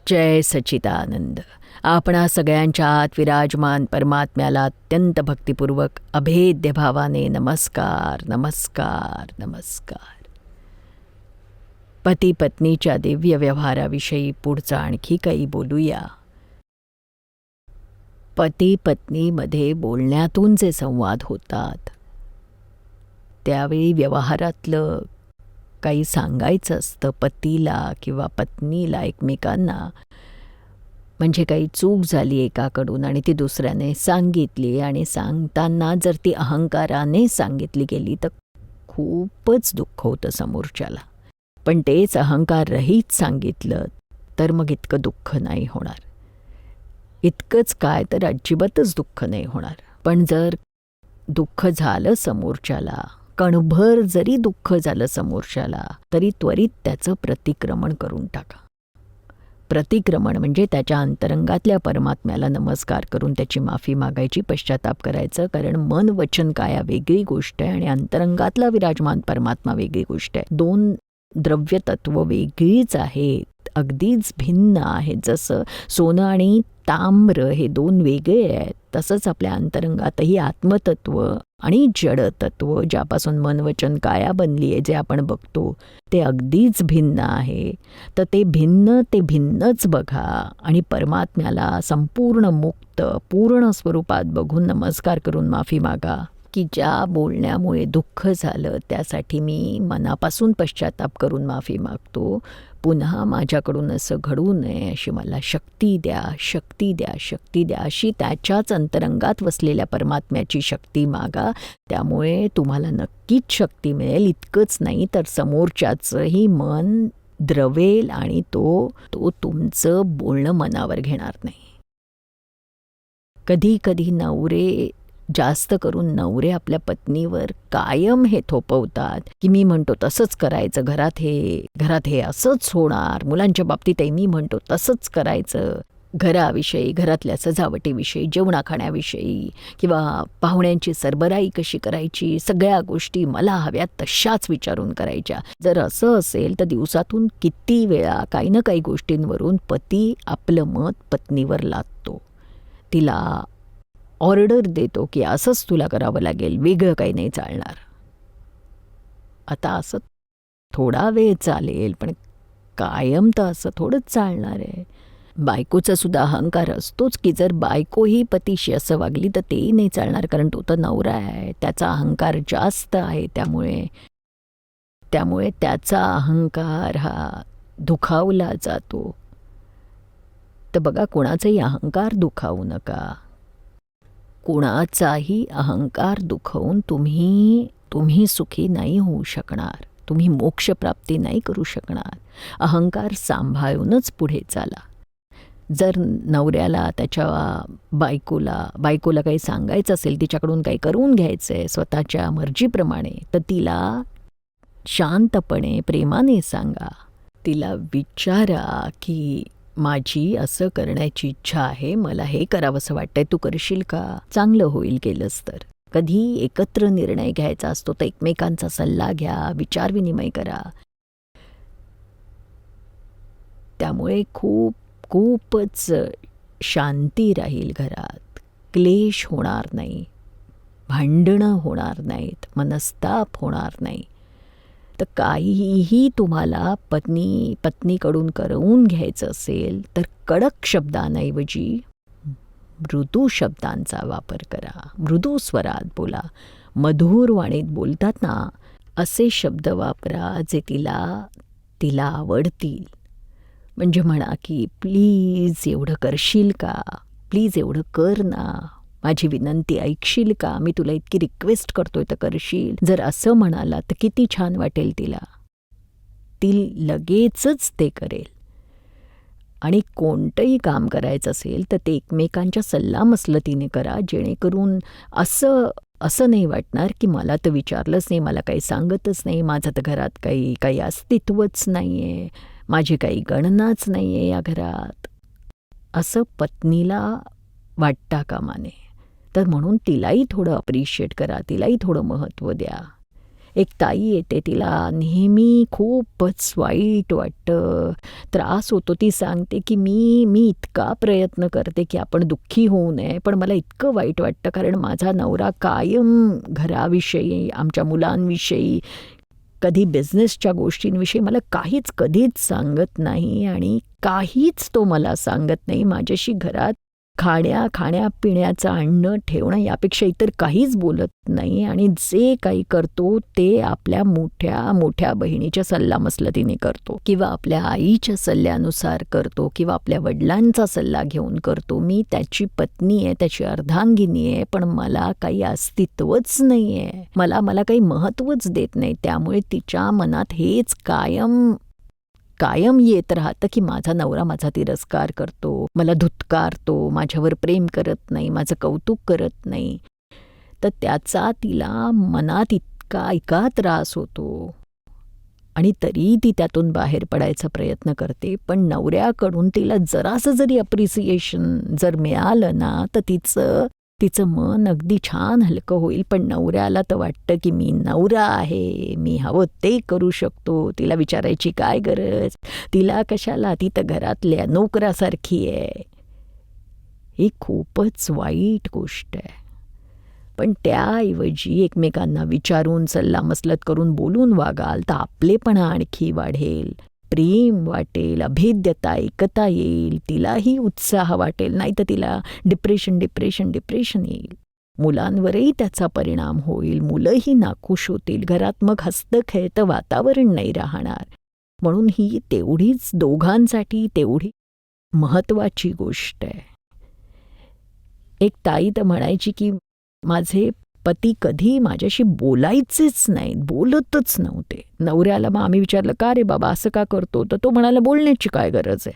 जय सच्चिदानंद. आपणा सगळ्यांच्या आत विराजमान परमात्म्याला अत्यंत भक्तिपूर्वक अभेद्य भावाने नमस्कार नमस्कार नमस्कार. पती पत्नीच्या दिव्य व्यवहाराविषयी पुढचं आणखी काही बोलूया. पती पत्नीमध्ये बोलण्यातून जे संवाद होतात त्यावेळी व्यवहारातलं काही सांगायचं असतं पतीला किंवा पत्नीला एकमेकांना. म्हणजे काही चूक झाली एकाकडून आणि ती दुसऱ्याने सांगितली आणि सांगताना जर ती अहंकाराने सांगितली गेली तर खूपच दुःख होतं समोरच्याला. पण तेच अहंकार रहित सांगितलं तर मग इतकं दुःख नाही होणार. इतकंच काय तर अजिबातच दुःख नाही होणार. पण जर दुःख झालं समोरच्याला, कणभर जरी दुःख झालं समोरच्याला, तरी त्वरित त्याचं प्रतिक्रमण करून टाका. प्रतिक्रमण म्हणजे त्याच्या अंतरंगातल्या परमात्म्याला नमस्कार करून त्याची माफी मागायची, पश्चाताप करायचं. कारण मन वचन काया वेगळी गोष्ट आहे आणि अंतरंगातला विराजमान परमात्मा वेगळी गोष्ट आहे. दोन द्रव्य तत्व वेगळीच आहेत, अगदीच भिन्न आहेत. जसं सोनं आणि ताम्र हे दोन वेगळे आहेत, तसंच आपल्या अंतरंगातही आत्मतत्व आणि जडतत्व ज्यापासून मन वचन काया बनली आहे, जे आपण बघतो ते अगदीच भिन्न आहे. तर ते भिन्नच बघा आणि परमात्म्याला संपूर्ण मुक्त पूर्ण स्वरूपात बघून नमस्कार करून माफी मागा की ज्या बोलण्यामुळे दुःख झालं त्यासाठी मी मनापासून पश्चाताप करून माफी मागतो. पुन्हा माझ्याकडून असं घडू नये अशी मला शक्ती द्या, शक्ती द्या, शक्ती द्या, अशी त्याच्याच अंतरंगात वसलेल्या परमात्म्याची शक्ती मागा. त्यामुळे तुम्हाला नक्कीच शक्ती मिळेल. इतकंच नाही तर समोरच्याचंही मन द्रवेल आणि तो तुमचं बोलणं मनावर घेणार नाही. कधी कधी नवरे, जास्त करून नवरे आपल्या पत्नीवर कायम हे थोपवतात की मी म्हणतो तसंच करायचं, घरात हे असंच होणार, मुलांच्या बाबतीतही मी म्हणतो तसंच करायचं. घराविषयी, घरातल्या सजावटीविषयी, जेवणाखाण्याविषयी किंवा पाहुण्यांची सरबराई कशी करायची, सगळ्या गोष्टी मला हव्यात तशाच विचारून करायच्या. जर असं असेल तर दिवसातून किती वेळा काही ना काही गोष्टींवरून पती आपलं मत पत्नीवर लादतो, तिला ऑर्डर देतो की असंच तुला करावं लागेल, वेगळं काही नाही चालणार. आता असं थोडा वेळ चालेल, पण कायम तर असं थोडंच चालणार आहे. बायकोचा सुद्धा अहंकार असतोच की जर बायको ही पतीशी असं वागली तर तेही नाही चालणार, कारण तो तर नवरा आहे, त्याचा अहंकार जास्त आहे. त्यामुळे त्याचा अहंकार हा दुखावला जातो. तर बघा, कोणाचाही अहंकार दुखावू नका. कोणाचाही अहंकार दुखवून तुम्ही सुखी नाही होऊ शकणार, तुम्ही मोक्षप्राप्ती नाही करू शकणार. अहंकार सांभाळूनच पुढे चाला. जर नवऱ्याला त्याच्या बायकोला काही सांगायचं असेल, तिच्याकडून काही करून घ्यायचं आहे स्वतःच्या मर्जीप्रमाणे, तर तिला शांतपणे प्रेमाने सांगा. तिला विचारा की माझी असं करण्याची इच्छा आहे, मला हे करावंसं वाटतंय, तू करशील का? चांगलं होईल केलंस तर. कधी एकत्र निर्णय घ्यायचा असतो तर एकमेकांचा सल्ला घ्या, विचारविनिमय करा. त्यामुळे खूपच शांती राहील घरात, क्लेश होणार नाही, भांडणं होणार नाहीत, मनस्ताप होणार नाही. तर काहीही तुम्हाला पत्नीकडून करवून घ्यायचं असेल तर कडक शब्दांऐवजी मृदू शब्दांचा वापर करा. मृदू स्वरात बोला. मधुर वाणीत बोलतात ना, असे शब्द वापरा जे तिला आवडतील. म्हणजे म्हणा की प्लीज एवढं करशील का, प्लीज एवढं कर ना, माझी विनंती ऐकशील का, मी तुला इतकी रिक्वेस्ट करतोय तर करशील. जर असं म्हणाला तर किती छान वाटेल तिला. ती लगेचच ते करेल. आणि कोणतंही काम करायचं असेल तर ते एकमेकांच्या सल्लामसलतीने करा, जेणेकरून असं नाही वाटणार की मला तर विचारलंच नाही, मला काही सांगतच नाही, माझं तर घरात काही अस्तित्वच नाही आहे, माझी काही गणनाच नाही आहे या घरात, असं पत्नीला वाटता कामा नये. तर म्हणून तिलाही थोडं अप्रिशिएट करा, तिलाही थोडं महत्त्व द्या. एक ताई येते, तिला नेहमी खूपच वाईट वाटतं, त्रास होतो. ती सांगते की मी मी इतका प्रयत्न करते की आपण दुःखी होऊ नये, पण मला इतकं वाईट वाटतं कारण माझा नवरा कायम घराविषयी, आमच्या मुलांविषयी, कधी बिझनेसच्या गोष्टींविषयी मला काहीच कधीच सांगत नाही आणि काहीच तो मला सांगत नाही. माझ्याशी घरात खाण्यापिण्याचं आणणं ठेवणं यापेक्षा इतर काहीच बोलत नाही आणि जे काही करतो ते आपल्या मोठ्या बहिणीच्या सल्लामसलतीने करतो किंवा आपल्या आईच्या सल्ल्यानुसार करतो किंवा आपल्या वडिलांचा सल्ला घेऊन करतो. मी त्याची पत्नी आहे, त्याची अर्धांगिनी आहे, पण मला काही अस्तित्वच नाही आहे. मला काही महत्त्वच देत नाही. त्यामुळे तिच्या मनात हेच कायम येत राहतं की माझा नवरा माझा तिरस्कार करतो, मला धुतकारतो, माझ्यावर प्रेम करत नाही, माझं कौतुक करत नाही. तर त्याचा तिला मनात इतका त्रास होतो आणि तरी ती त्यातून बाहेर पडायचा प्रयत्न करते. पण नवऱ्याकडून तिला जरासं जरी अप्रिसिएशन जर मिळालं ना तर तिचं मन अगदी छान हलकं होईल. पण नवऱ्याला तर वाटतं की मी नवरा आहे, मी हवं ते करू शकतो, तिला विचारायची काय गरज, तिला कशाला, ती तर घरातल्या नोकरासारखी आहे. ही खूपच वाईट गोष्ट आहे. पण त्याऐवजी एकमेकांना विचारून सल्लामसलत करून बोलून वागाल तर आपलेपणा आणखी वाढेल, प्रेम वाटेल, अभेद्यता, एकता येईल, तिलाही उत्साह वाटेल. नाही तर तिला डिप्रेशन येईल. मुलांवरही त्याचा परिणाम होईल, मुलंही नाखुश होतील, घरात मग हसतं खेळतं वातावरण नाही राहणार. म्हणून ही तेवढीच दोघांसाठी तेवढी महत्त्वाची गोष्ट आहे. एक ताई तर म्हणायची की माझे पती कधी माझ्याशी बोलायचेच नाहीत, बोलतच नव्हते. नवऱ्याला मग आम्ही विचारलं का रे बाबा असं का करतो, तर तो म्हणाला बोलण्याची काय गरज आहे.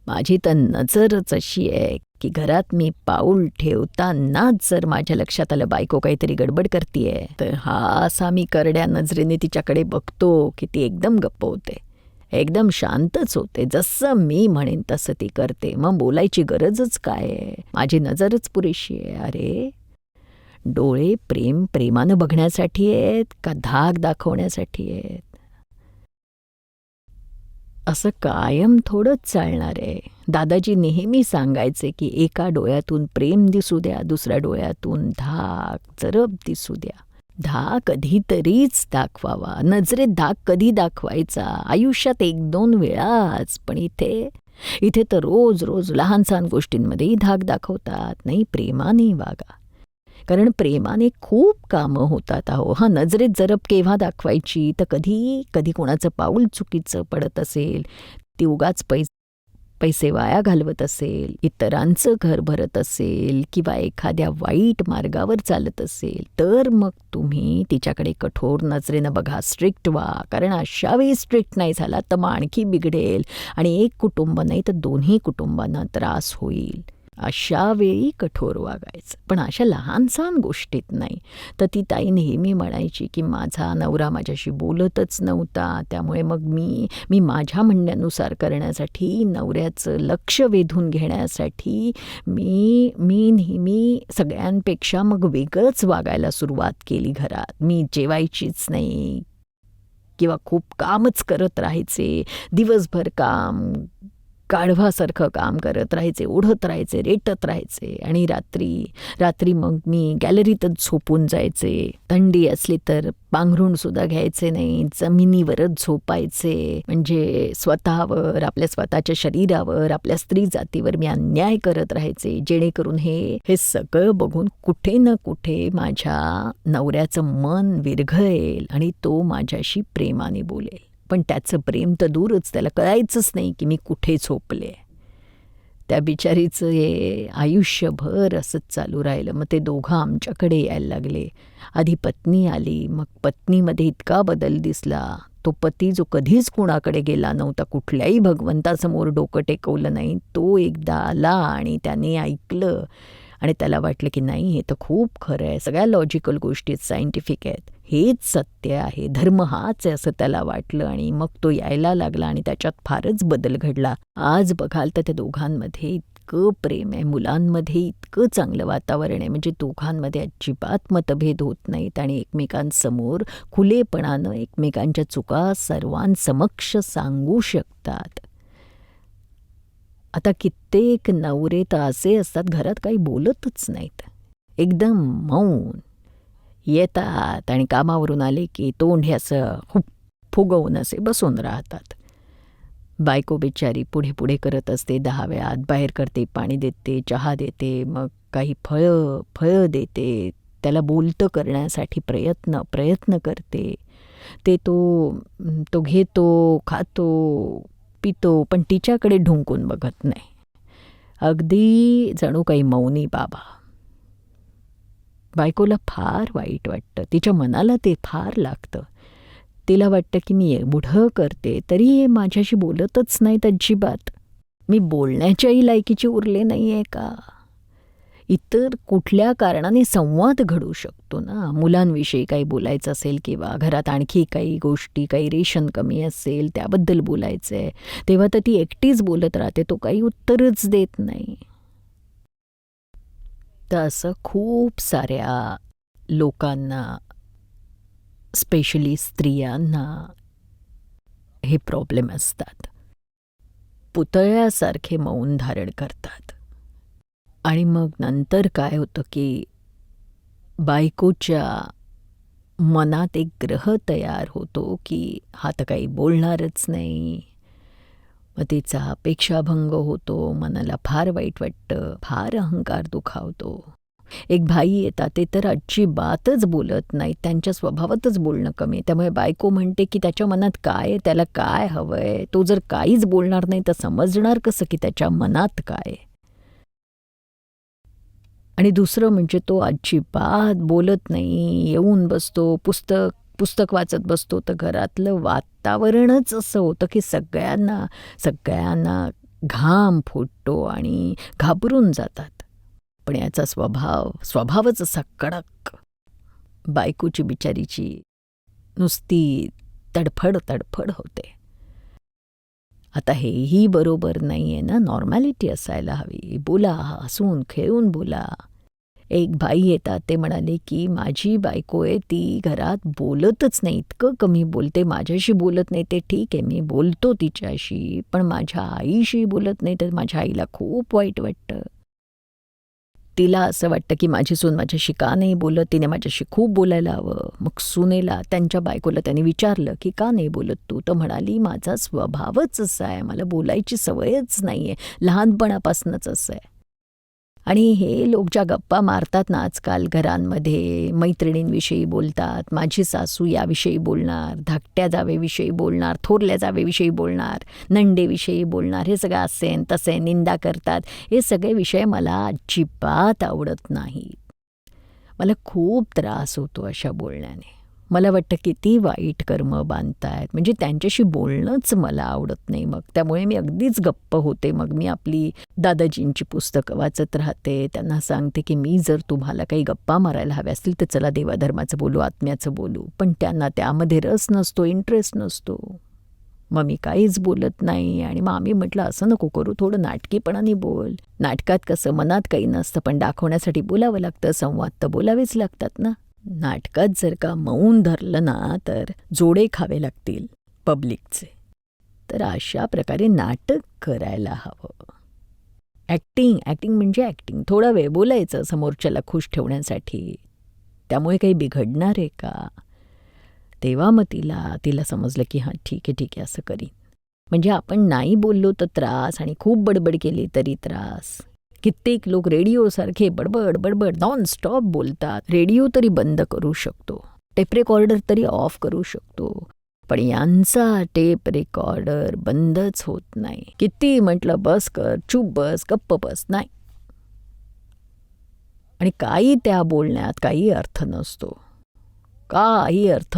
माझी तर नजरच अशी आहे की घरात मी पाऊल ठेवतानाच जर माझ्या लक्षात आलं बायको काहीतरी गडबड करतीये तर हा असा मी करड्या नजरेने तिच्याकडे बघतो की ती एकदम गप्प होते, एकदम शांतच होते. जसं मी म्हणेन तसं ती करते. मग बोलायची गरजच काय आहे, माझी नजरच पुरेशी आहे. अरे डोळे प्रेमानं बघण्यासाठी आहेत का धाक दाखवण्यासाठी आहेत? असं कायम थोडंच चालणार आहे. दादाजी नेहमी सांगायचे की एका डोळ्यातून प्रेम दिसू द्या, दुसऱ्या डोळ्यातून धाक जरब दिसू द्या. धाक कधीतरीच दाखवावा. नजरेत धाक कधी दाखवायचा? आयुष्यात 1-2 वेळाच. पण इथे तर रोज लहान सहान गोष्टींमध्येही धाक दाखवतात. नाही, प्रेमाने वागा. कारण प्रेमाने खूप कामं होतात अहो. नजरेत जरब केव्हा दाखवायची? तर कधी कोणाचं पाऊल चुकीचं पडत असेल, ती उगाच पैसे वाया घालवत असेल, इतरांचं घर भरत असेल किंवा एखाद्या वाईट मार्गावर चालत असेल, तर मग तुम्ही तिच्याकडे कठोर नजरेनं बघा, स्ट्रिक्ट व्हा. कारण अशा वेळी स्ट्रिक्ट नाही झाला तर मग आणखी बिघडेल आणि एक कुटुंब नाही तर दोन्ही कुटुंबांना त्रास होईल. अशा वेळी कठोर वागायचं, पण अशा लहानसहान गोष्टीत नाही. तर ती ताई नेहमी म्हणायची की माझा नवरा माझ्याशी बोलतच नव्हता, त्यामुळे मग मी माझ्या म्हणण्यानुसार करण्यासाठी, नवऱ्याचं लक्ष वेधून घेण्यासाठी मी नेहमी सगळ्यांपेक्षा मग वेगळंच वागायला सुरुवात केली घरात. मी जेवायचीच नाही किंवा खूप कामच करत राहायचे, दिवसभर काम, गाढवासारखं काम करत राहायचे, ओढत राहायचे, रेटत राहायचे आणि रात्री मग मी गॅलरीतच झोपून जायचे. थंडी असली तर पांघरूणसुद्धा घ्यायचे नाही, जमिनीवरच झोपायचे. म्हणजे स्वतःवर, आपल्या स्वतःच्या शरीरावर, आपल्या स्त्री जातीवर मी अन्याय करत राहायचे, जेणेकरून हे सगळं बघून कुठे ना कुठे माझ्या नवऱ्याचं मन विरघळेल आणि तो माझ्याशी प्रेमाने बोलेल. पण त्याचं प्रेम तर दूरच, त्याला कळायचंच नाही की मी कुठे झोपले. त्या बिचारीचं हे आयुष्यभर असंच चालू राहिलं. मग ते दोघं आमच्याकडे यायला लागले. आधी पत्नी आली, मग पत्नीमध्ये इतका बदल दिसला. तो पती जो कधीच कुणाकडे गेला नव्हता, कुठल्याही भगवंतासमोर डोकं टेकवलं नाही, तो एकदा आला आणि त्याने ऐकलं आणि त्याला वाटलं की नाही, हे तर खूप खरं आहे, सगळ्या लॉजिकल गोष्टी सायंटिफिक आहेत, हेच सत्य आहे, धर्म हाच आहे असं त्याला वाटलं आणि मग तो यायला लागला आणि त्याच्यात फारच बदल घडला. आज बघाल तर त्या दोघांमध्ये इतकं प्रेम आहे, मुलांमध्ये इतकं चांगलं वातावरण आहे, म्हणजे दोघांमध्ये अजिबात मतभेद होत नाहीत आणि एकमेकांसमोर खुलेपणानं एकमेकांच्या चुका सर्वांसमक्ष सांगू शकतात. आता कित्येक नवरे तर असे असतात, घरात काही बोलतच नाहीत, एकदम मौन. येतात आणि कामावरून आले की तोंड हे असं खूप फुगवून असे बसून राहतात. बायको बिचारी पुढे पुढे करत असते, 10 वेळा बाहेर करते, पाणी देते, चहा देते, मग काही फळं देते, त्याला बोलतं करण्यासाठी प्रयत्न करते. ते तो घेतो, खातो, पितो, पण तिच्याकडे ढुंकून बघत नाही. अगदी जणू काही मौनी बाबा. बायकोला फार वाईट वाटतं, तिच्या मनाला ते फार लागतं. तिला वाटतं की मी एवढं करते तरी हे माझ्याशी बोलतच नाहीत अजिबात. मी बोलण्याच्याही लायकीची उरले नाही आहे का? इतर कुठल्या कारणाने संवाद घडू शकतो ना. मुलांविषयी काही बोलायचं असेल किंवा घरात आणखी काही गोष्टी, काही रेशन कमी असेल त्याबद्दल बोलायचं आहे, तेव्हा तर ती एकटीच बोलत राहते, तो काही उत्तरच देत नाही. तर असं खूप साऱ्या लोकांना, स्पेशली स्त्रियांना हे प्रॉब्लेम असतात. पुतळ्यासारखे मौन धारण करतात. आणि मग नंतर काय होतं की बायकोच्या मनात एक ग्रह तयार होतो की हा तर काही बोलणारच नाही. मग तिचा अपेक्षाभंग होतो, मनाला फार वाईट वाटतं, फार अहंकार दुखावतो. एक भाई येतात, ते तर अजिबातच बोलत नाहीत, त्यांच्या स्वभावातच बोलणं कमी आहे. त्यामुळे बायको म्हणते की त्याच्या मनात काय आहे, त्याला काय हवं आहे. तो जर काहीच बोलणार नाही तर समजणार कसं की त्याच्या मनात काय आहे. आणि दुसरं म्हणजे तो अजिबात बोलत नाही, येऊन बसतो, पुस्तक वाचत बसतो. तर घरातलं वातावरणच असं होतं की सगळ्यांना घाम फुटतो आणि घाबरून जातात. पण याचा स्वभावच असा कडक. बायकोची बिचारीची नुसती तडफड होते. आता हेही बरोबर नाही आहे ना, नॉर्मॅलिटी असायला हवी. बोला, हसून खेळून बोला. एक बाई येतात, ते म्हणाले की माझी बायको आहे, ती घरात बोलतच नाही, इतकं कमी बोलते, माझ्याशी बोलत नाही. ते ठीक आहे, मी बोलतो तिच्याशी, पण माझ्या आईशी बोलत नाही, तर माझ्या आईला खूप वाईट वाटतं. तिला असं वाटतं की माझी सून माझ्याशी का नाही बोलत, तिने माझ्याशी खूप बोलायला हवं. मग सुनेला, त्यांच्या बायकोला त्याने विचारलं की का नाही बोलत तू? तर म्हणाली माझा स्वभावच असा आहे, मला बोलायची सवयच नाही आहे, लहानपणापासूनच असं आहे. आणि हे लोक ज्या गप्पा मारतात ना आजकाल घरांमध्ये, मैत्रिणींविषयी बोलतात, माझी सासू याविषयी बोलणार, धाकट्या जावेविषयी बोलणार, थोरल्या जावेविषयी बोलणार, नणंदेविषयी बोलणार, हे सगळं असे तसे निंदा करतात. हे सगळे विषय मला अजिबात आवडत नाहीत. मला खूप त्रास होतो अशा बोलण्याने. मला वाटतं किती वाईट कर्म बांधतायत, म्हणजे त्यांच्याशी बोलणंच मला आवडत नाही. मग त्यामुळे मी अगदीच गप्प होते. मग मी आपली दादाजींची पुस्तकं वाचत राहते, त्यांना सांगते की मी जर तुम्हाला काही गप्पा मारायला हव्या असतील तर चला देवाधर्माचं बोलू, आत्म्याचं बोलू. पण त्यांना त्यामध्ये रस नसतो, इंटरेस्ट नसतो. मग मी काहीच बोलत नाही. आणि मग आम्ही म्हटलं असं नको करू, थोडं नाटकीपणाने बोल. नाटकात कसं मनात काही नसतं, पण दाखवण्यासाठी बोलावं लागतं, संवाद तर बोलावेच लागतात ना. नाटकात जर का मौन धरलं ना तर जोडे खावे लागतील पब्लिकचे. तर अशा प्रकारे नाटक करायला हवं. ॲक्टिंग म्हणजे ॲक्टिंग. थोडा वेळ बोलायचं समोरच्याला खुश ठेवण्यासाठी. त्यामुळे काही बिघडणार आहे का? तेव्हा मग तिला समजलं की हां ठीक आहे असं करीन. म्हणजे आपण नाही बोललो तर त्रास आणि खूप बडबड केली तरी त्रास. कित्येक लोक रेडिओसारखे बडबड नॉन स्टॉप बोलतात. रेडिओ तरी बंद करू शकतो, टेप रेकॉर्डर तरी ऑफ करू शकतो, पण यांचा टेप रेकॉर्डर बंदच होत नाही. किती म्हटलं बस कर, चूप बस, गप्प बस, नाही. आणि काही त्या बोलण्यात काही अर्थ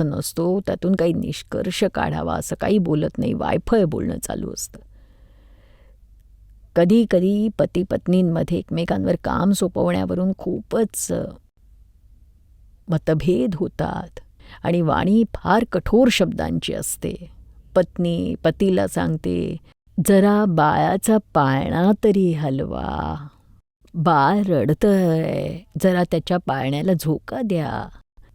नसतो, त्यातून काही निष्कर्ष काढावा असं काही बोलत नाही, वायफळ बोलणं चालू असतं. कधी पती पत्नींमध्ये एकमेकांवर काम सोपवण्यावरून खूपच मतभेद होतात आणि वाणी फार कठोर शब्दांची असते. पत्नी पतीला सांगते जरा बाळाचा पाळणा तरी हलवा. बाळ रडतंय, जरा त्याच्या पाळण्याला झोका द्या.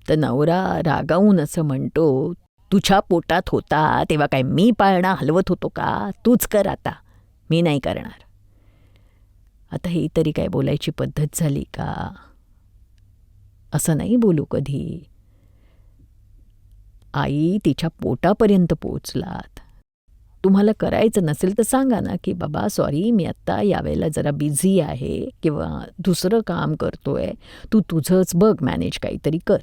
तर नवरा रागावून असं म्हणतो, तुझ्या पोटात होता तेव्हा काय मी पाळणा हलवत होतो का? तूच कर आता, मी नाही करणार. आता ही तरी काय बोलायची पद्धत झाली का? असं नाही बोलू कधी. आई तिच्या पोटापर्यंत पोचलात. तुम्हाला करायचं नसेल तर सांगा ना की बाबा सॉरी, मी आत्ता यावेळेला जरा बिझी आहे किंवा दुसरं काम करतोय, तू तुझंच बघ, मॅनेज काहीतरी कर.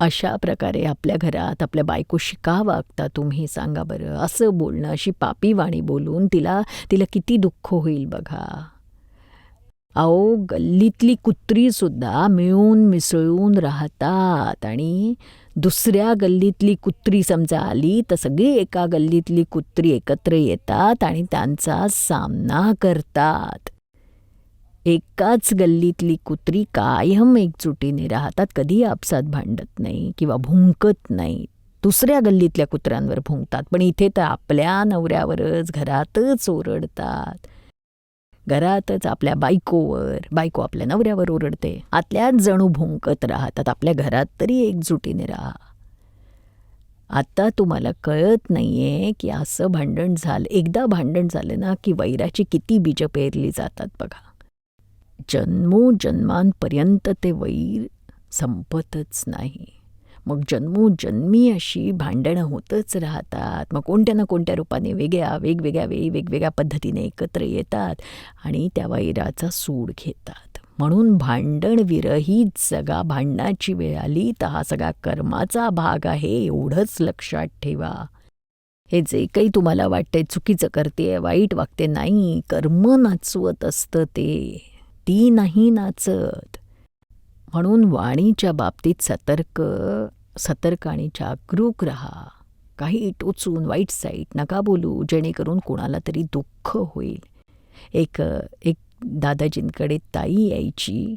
अशा प्रकारे आपल्या घरात आपल्या बायकोशी का वागता तुम्ही, सांगा बरं. असं बोलणं, अशी पापी वाणी बोलून तिला तिला किती दुःख होईल बघा. अहो, गल्लीतली कुत्रीसुद्धा मिळून मिसळून राहतात आणि दुसऱ्या गल्लीतली कुत्री समजा आली तर सगळी एका गल्लीतली कुत्री एकत्र येतात आणि त्यांचा सामना करतात. एकाच गल्लीतली कुत्री कायम एकजुटीने राहतात, कधी आपसात भांडत नाही किंवा भुंकत नाही. दुसऱ्या गल्लीतल्या कुत्र्यांवर भुंकतात, पण इथे तर आपल्या नवऱ्यावरच घरातच ओरडतात. घरातच आपल्या बायकोवर, बायको आपल्या नवऱ्यावर ओरडते. आतल्याच जणू भुंकत राहतात. आपल्या घरात तरी एकजुटीने राहा. आता तुम्हाला कळत नाहीये की असं भांडण झालं, एकदा भांडण झालं ना की वैराची किती बीजं पेरली जातात बघा. जन्मोजन्मांपर्यंत ते वैर संपतच नाही. मग जन्मोजन्मी अशी भांडणं होतच राहतात. मग कोणत्या ना कोणत्या रूपाने वेगवेगळ्या वेळी वेगवेगळ्या पद्धतीने एकत्र येतात आणि त्या वैराचा सूड घेतात. म्हणून भांडणविरहित जगा. भांडणाची वेळ आली तर हा सगळा कर्माचा भाग आहे, एवढंच लक्षात ठेवा. हे जे काही तुम्हाला वाटतंय चुकीचं करते, वाईट वागते, नाही, कर्म नाचवत असतं ते, ती नाही नाचत. म्हणून वाणीच्या बाबतीत सतर्क आणि जागरूक राहा. काही टोचून वाईट साईट नका बोलू, जेणेकरून कोणाला तरी दुःख होईल. एक दादाजींकडे ताई यायची,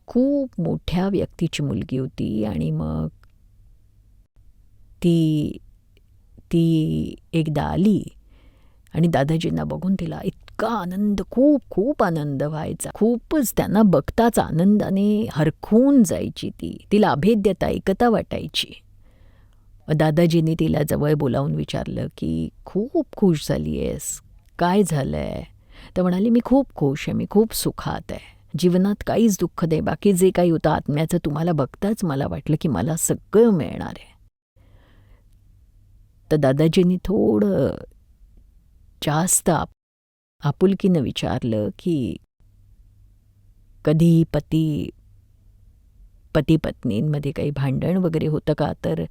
खूप मोठ्या व्यक्तीची मुलगी होती आणि मग ती एकदा आली आणि दादाजींना बघून तिला इतका आनंद, खूप आनंद व्हायचा. खूपच त्यांना बघताच आनंदाने हरखून जायची ती. तिला अभेद्यता, एकता वाटायची. दादाजींनी तिला जवळ बोलावून विचारलं की खूप खुश झाली आहेस, काय झालं आहे? तर म्हणाली, मी खूप खुश आहे, मी खूप सुखात आहे, जीवनात काहीच दुःख नाही, बाकी जे काही होतं आत्म्याचं तुम्हाला बघताच मला वाटलं की मला सगळं मिळणार आहे. तर दादाजींनी थोडं जास्त आपुलकीनं विचारलं की कधी पती पत्नींमध्ये काही भांडण वगैरे होतं का? तर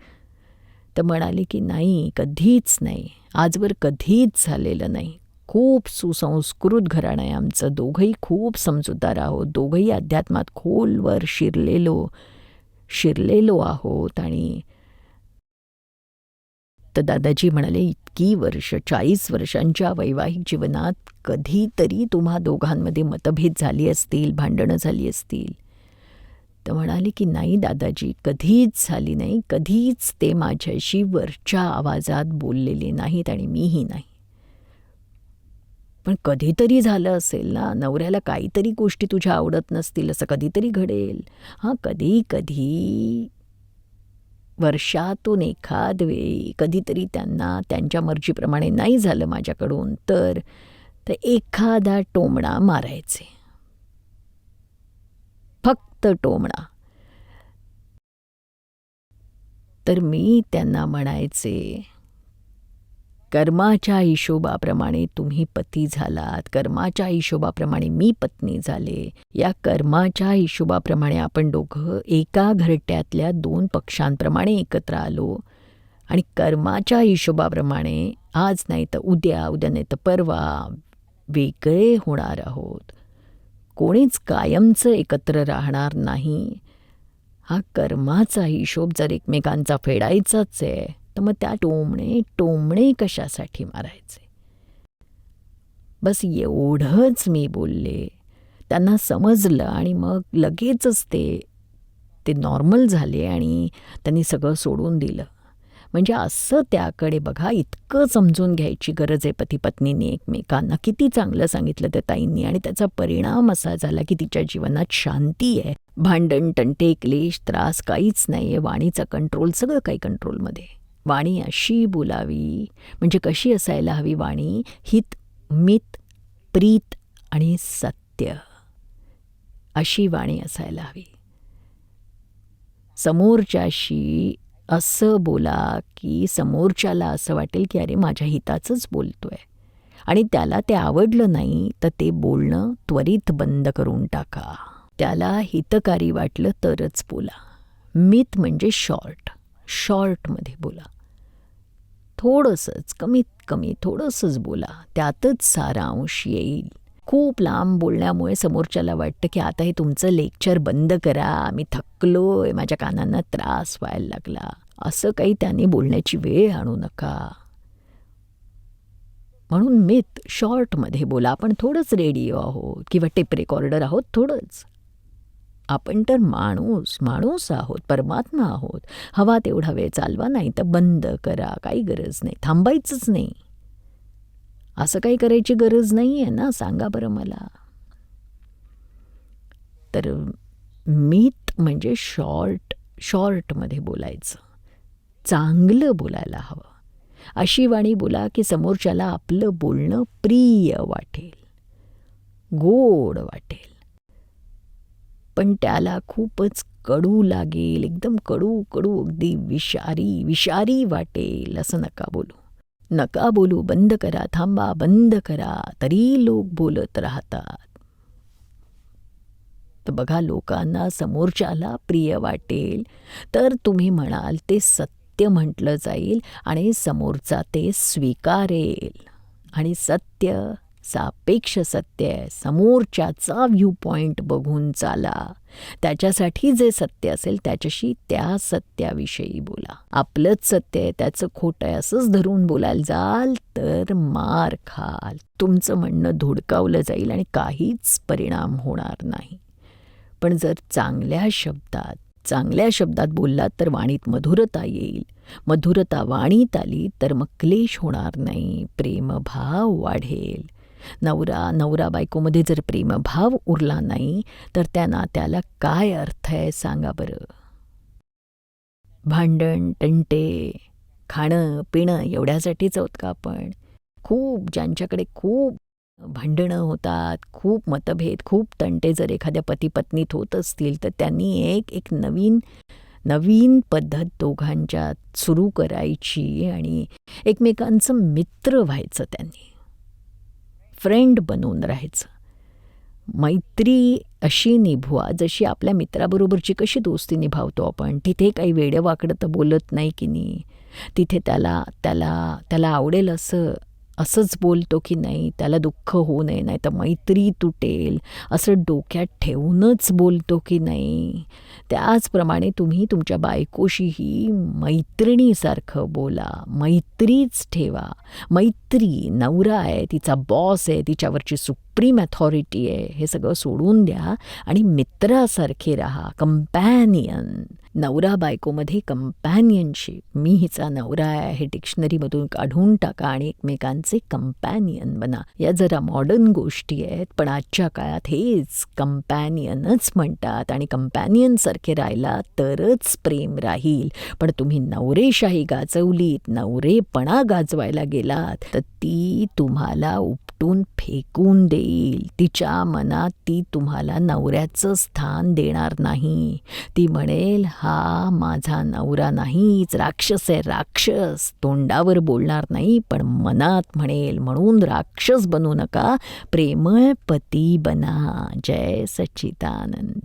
म्हणाली की नाही, कधीच नाही, आजवर कधीच झालेलं नाही. खूप सुसंस्कृत घराणं आहे आमचं, दोघंही खूप समजूतदार आहोत, दोघंही अध्यात्मात खोलवर शिरलेलो आहोत. आणि तर दादाजी म्हणाले, इतकी वर्ष, 40 वर्षांच्या वैवाहिक जीवनात कधीतरी तुम्हा दोघांमध्ये मतभेद झाली असतील, भांडणं झाली असतील? तर म्हणाले की नाही दादाजी, कधीच झाली नाही, कधीच ते माझ्याशी वरच्या आवाजात बोललेले नाहीत आणि मीही नाही. पण कधीतरी झालं असेल ना, नवऱ्याला काहीतरी गोष्टी तुझ्या आवडत नसतील, असं कधीतरी घडेल. हां, कधी वर्षातून एखाद वेळी कधीतरी त्यांना त्यांच्या मर्जीप्रमाणे नाही झालं माझ्याकडून तर एखादा टोमणा मारायचे, फक्त टोमणा. तर मी त्यांना म्हणायचे, कर्माच्या हिशोबाप्रमाणे तुम्ही पती झालात, कर्माच्या हिशोबाप्रमाणे मी पत्नी झाले. या कर्माच्या हिशोबाप्रमाणे आपण दोघं एका घरट्यातल्या 2 पक्षांप्रमाणे एकत्र आलो आणि कर्माच्या हिशोबाप्रमाणे आज नाही तर उद्या नाही तर परवा वेगळे होणार आहोत. कोणीच कायमचं एकत्र राहणार नाही. हा कर्माचा हिशोब जर एकमेकांचा फेडायचाच आहे तर मग त्या टोमणे कशासाठी मारायचे? बस एवढंच मी बोलले. त्यांना समजलं आणि मग लगेचच ते नॉर्मल झाले आणि त्यांनी सगळं सोडून दिलं. म्हणजे असं त्याकडे बघा, इतकं समजून घ्यायची गरज आहे पती पत्नीने एकमेकांना. किती चांगलं सांगितलं त्या ताईंनी आणि त्याचा परिणाम असा झाला की तिच्या जीवनात शांती आहे. भांडण, तंटे, क्लेश, त्रास काहीच नाही आहे. वाणीचा कंट्रोल, सगळं काही कंट्रोलमध्ये. वाणी अशी बोलावी, म्हणजे कशी असायला हवी वाणी? हित, मित, प्रीत आणि सत्य, अशी वाणी असायला हवी. समोरच्याशी असं बोला की समोरच्याला असं वाटेल की अरे माझ्या हिताचंच बोलतोय, आणि त्याला ते आवडलं नाही तर ते बोलणं त्वरित बंद करून टाका. त्याला हितकारी वाटलं तरच बोला. मित म्हणजे शॉर्टमध्ये बोला. थोडंसंच, कमीत कमी थोडंसंच बोला, त्यातच सारांश येईल. खूप लांब बोलण्यामुळे समोरच्याला वाटतं की आता हे तुमचं लेक्चर बंद करा, मी थकलोय, माझ्या कानांना त्रास व्हायला लागला. असं काही त्याने बोलण्याची वेळ आणू नका. म्हणून मित, शॉर्टमध्ये बोला. आपण थोडंच रेडिओ आहोत किंवा टेप रेकॉर्डर आहोत, थोडंच. आपण तर माणूस आहोत, परमात्मा आहोत. हवा तेवढा वेळ चालवा, नाही तर बंद करा. काही गरज नाही, थांबायचंच नाही. असं काही करायची गरज नाही आहे ना, सांगा बरं मला. तर मित म्हणजे शॉर्टमध्ये बोलायचं, चांगलं बोलायला हवं. अशी वाणी बोला की समोरच्याला आपलं बोलणं प्रिय वाटेल, गोड वाटेल, पण त्याला खूपच कडू लागेल, एकदम कडू अगदी विषारी वाटेल असं नका बोलू. बंद करा, थांबा, बंद करा. तरी लोक बोलत राहतात. तर बघा, लोकांना समोरच्याला प्रिय वाटेल तर तुम्ही म्हणाल ते सत्य म्हटलं जाईल आणि समोरचा ते स्वीकारेल. आणि सत्य सापेक्ष सत्य आहे. समोरच्याचा व्ह्यू पॉईंट बघून चाला. त्याच्यासाठी जे सत्य असेल त्याच्याशी त्या सत्याविषयी बोला. आपलंच सत्य आहे, त्याचं खोटं आहे असंच धरून बोलायला जाल तर मार खाल. तुमचं म्हणणं धुडकावलं जाईल आणि काहीच परिणाम होणार नाही. पण जर चांगल्या शब्दात बोललात तर वाणीत मधुरता येईल. मधुरता वाणीत आली तर मग क्लेश होणार नाही, प्रेमभाव वाढेल. नवरा बायकोमध्ये जर प्रेमभाव उरला नाही तर त्या नात्याला काय अर्थ आहे सांगा बरं. भांडण, तंटे, खाणं पिणं एवढ्यासाठीच आहोत का आपण? ज्यांच्याकडे खूप भांडणं होतात, खूप मतभेद, खूप तंटे जर एखाद्या पती पत्नीत होत असतील तर त्यांनी एक नवीन पद्धत दोघांच्यात सुरू करायची आणि एकमेकांचं मित्र व्हायचं. त्यांनी फ्रेंड बनून राहायचं. मैत्री अशी निभवा जशी आपल्या मित्राबरोबरची कशी दोस्ती निभावतो आपण. तिथे काही वेडेवाकडं तर बोलत नाही की नाही. तिथे त्याला आवडेल असंच बोलतो की नाही, त्याला दुःख होऊ नये, नाही तर मैत्री तुटेल असं डोक्यात ठेवूनच बोलतो की नाही. त्याचप्रमाणे तुम्ही तुमच्या बायकोशीही मैत्रिणीसारखं बोला, मैत्रीच ठेवा. मैत्री, नवरा आहे, तिचा बॉस आहे, तिच्यावरची सुप्रीम अथॉरिटी आहे, हे सगळं सोडून द्या आणि मित्रासारखे राहा. कंपॅनियन, नवरा बायकोमध्ये कंपॅनियनशिप. मी हिचा नवरा आहे हे डिक्शनरीमधून काढून टाका आणि एकमेकांचे कंपॅनियन बना. या जरा मॉडर्न गोष्टी आहेत, पण आजच्या काळात हेच कंपॅनियनच म्हणतात. आणि कंपॅनियनसारखे राहिला तरच प्रेम राहील. पण तुम्ही नवरेशाही गाजवलीत, नवरेपणा गाजवायला गेलात तर ती तुम्हाला उपटून फेकून देईल. तिच्या मनात ती तुम्हाला नवऱ्याचं स्थान देणार नाही. ती म्हणेल हा माझा नवरा नाहीच, राक्षस आहे, राक्षस. तोंडावर बोलणार नाही पण मनात म्हणेल. म्हणून राक्षस बनू नका, प्रेमळ पती बना. जय सच्चिदानंद.